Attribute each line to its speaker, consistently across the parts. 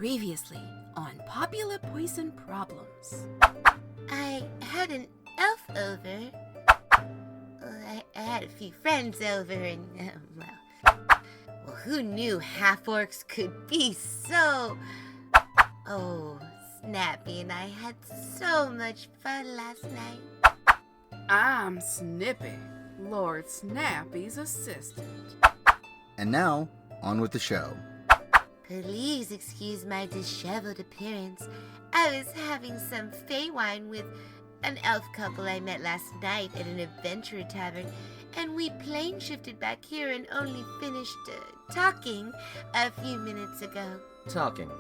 Speaker 1: Previously on Popular Poison Problems.
Speaker 2: I had an elf over. I had a few friends over and, well, who knew half-orcs could be so, snappy, and I had so much fun last night.
Speaker 1: I'm Snippy, Lord Snappy's assistant.
Speaker 3: And now, on with the show.
Speaker 2: Please excuse my disheveled appearance. I was having some Feywild with an elf couple I met last night at an adventure tavern, and we plane shifted back here and only finished talking a few minutes ago.
Speaker 4: Talking.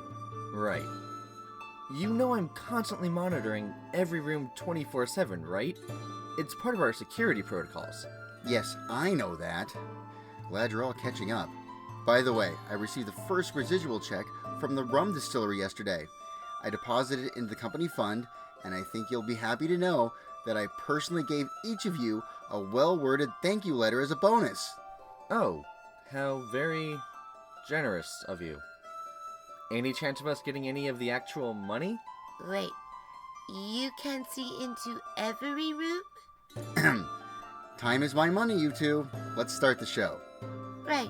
Speaker 4: Right. You know I'm constantly monitoring every room 24/7, right? It's part of our security protocols.
Speaker 3: Yes, I know that. Glad you're all catching up. By the way, I received the first residual check from the rum distillery yesterday. I deposited it into the company fund, and I think you'll be happy to know that I personally gave each of you a well-worded thank you letter as a bonus.
Speaker 4: Oh, how very generous of you. Any chance of us getting any of the actual money?
Speaker 2: Wait, you can see into every room?
Speaker 3: Time is my money, you two. Let's start the show.
Speaker 2: Right.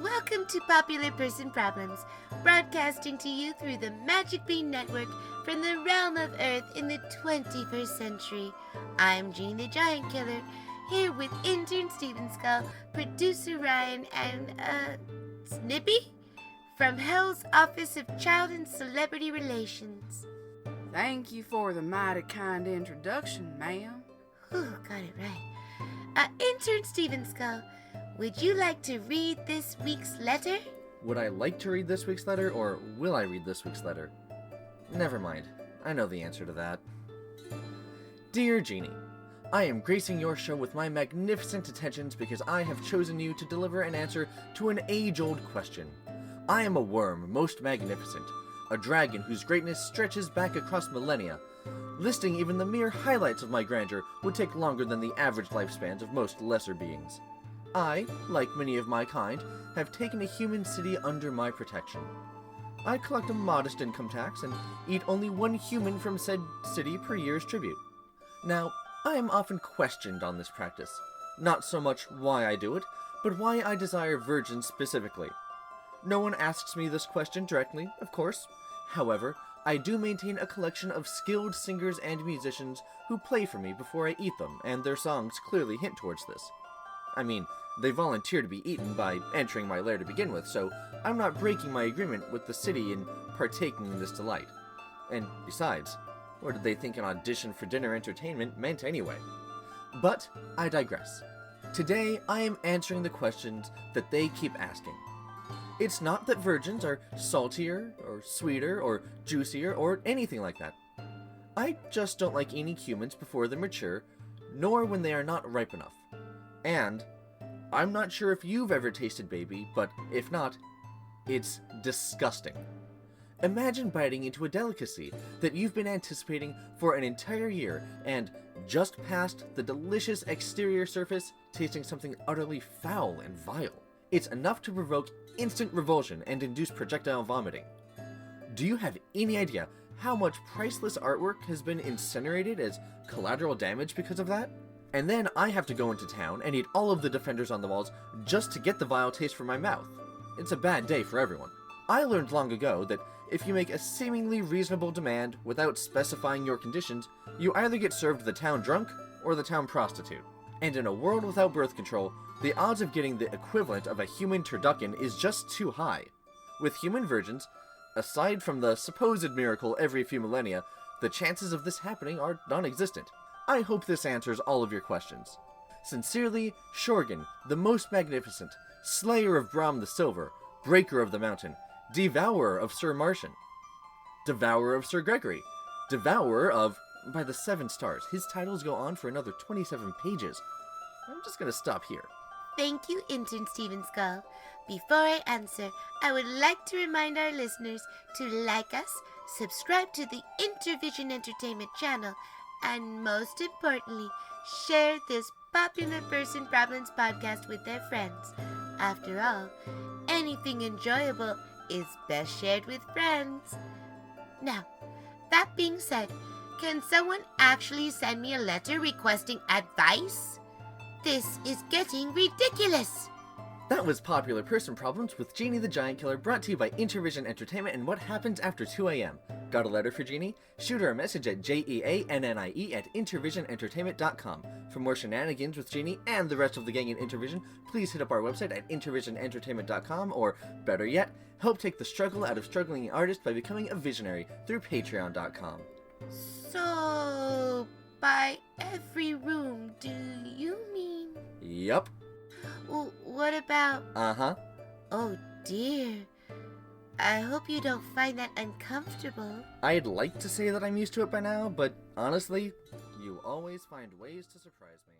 Speaker 2: Welcome to Popular Person Problems, broadcasting to you through the Magic Bean Network from the realm of Earth in the 21st century. I'm Jeannie the Giant Killer, here with intern Steven Skull, producer Ryan, and, Snippy? From Hell's Office of Child and Celebrity Relations.
Speaker 1: Thank you for the mighty kind introduction, ma'am.
Speaker 2: Whew, got it right. Intern Steven Skull, would you like to read this week's letter?
Speaker 4: Would I like to read this week's letter, or will I read this week's letter? Never mind. I know the answer to that. Dear Jeannie, I am gracing your show with my magnificent attentions because I have chosen you to deliver an answer to an age-old question. I am a worm, most magnificent, a dragon whose greatness stretches back across millennia. Listing even the mere highlights of my grandeur would take longer than the average lifespans of most lesser beings. I, like many of my kind, have taken a human city under my protection. I collect a modest income tax and eat only one human from said city per year's tribute. Now, I am often questioned on this practice. Not so much why I do it, but why I desire virgins specifically. No one asks me this question directly, of course. However, I do maintain a collection of skilled singers and musicians who play for me before I eat them, and their songs clearly hint towards this. I mean, they volunteer to be eaten by entering my lair to begin with, so I'm not breaking my agreement with the city in partaking in this delight. And besides, what did they think an audition for dinner entertainment meant anyway? But I digress. Today, I am answering the questions that they keep asking. It's not that virgins are saltier, or sweeter, or juicier, or anything like that. I just don't like eating humans before they're mature, nor when they are not ripe enough. And I'm not sure if you've ever tasted baby, but if not, it's disgusting. Imagine biting into a delicacy that you've been anticipating for an entire year and just past the delicious exterior surface tasting something utterly foul and vile. It's enough to provoke instant revulsion and induce projectile vomiting. Do you have any idea how much priceless artwork has been incinerated as collateral damage because of that? And then I have to go into town and eat all of the defenders on the walls just to get the vile taste from my mouth. It's a bad day for everyone. I learned long ago that if you make a seemingly reasonable demand without specifying your conditions, you either get served the town drunk or the town prostitute. And in a world without birth control, the odds of getting the equivalent of a human turducken is just too high. With human virgins, aside from the supposed miracle every few millennia, the chances of this happening are non-existent. I hope this answers all of your questions. Sincerely, Shorgen, the most magnificent, slayer of Brom the Silver, breaker of the mountain, devourer of Sir Martian, devourer of Sir Gregory, devourer of... By the 7 stars, his titles go on for another 27 pages. I'm just gonna stop here.
Speaker 2: Thank you, intern Steven Skull. Before I answer, I would like to remind our listeners to like us, subscribe to the Intervision Entertainment channel, and most importantly, share this Popular Person Problems podcast with their friends. After all, anything enjoyable is best shared with friends. Now, that being said, can someone actually send me a letter requesting advice? This is getting ridiculous.
Speaker 4: That was Popular Person Problems with Jeannie the Giant Killer, brought to you by Intervision Entertainment and what happens after 2 a.m. Got a letter for Jeannie? Shoot her a message at jeannie@intervisionentertainment.com. For more shenanigans with Jeannie and the rest of the gang in Intervision, please hit up our website at intervisionentertainment.com, or, better yet, help take the struggle out of struggling artists by becoming a visionary through patreon.com.
Speaker 2: So, by every room, do you mean?
Speaker 4: Yup.
Speaker 2: Well, what about...
Speaker 4: Uh-huh.
Speaker 2: Oh dear. I hope you don't find that uncomfortable.
Speaker 4: I'd like to say that I'm used to it by now, but honestly, you always find ways to surprise me.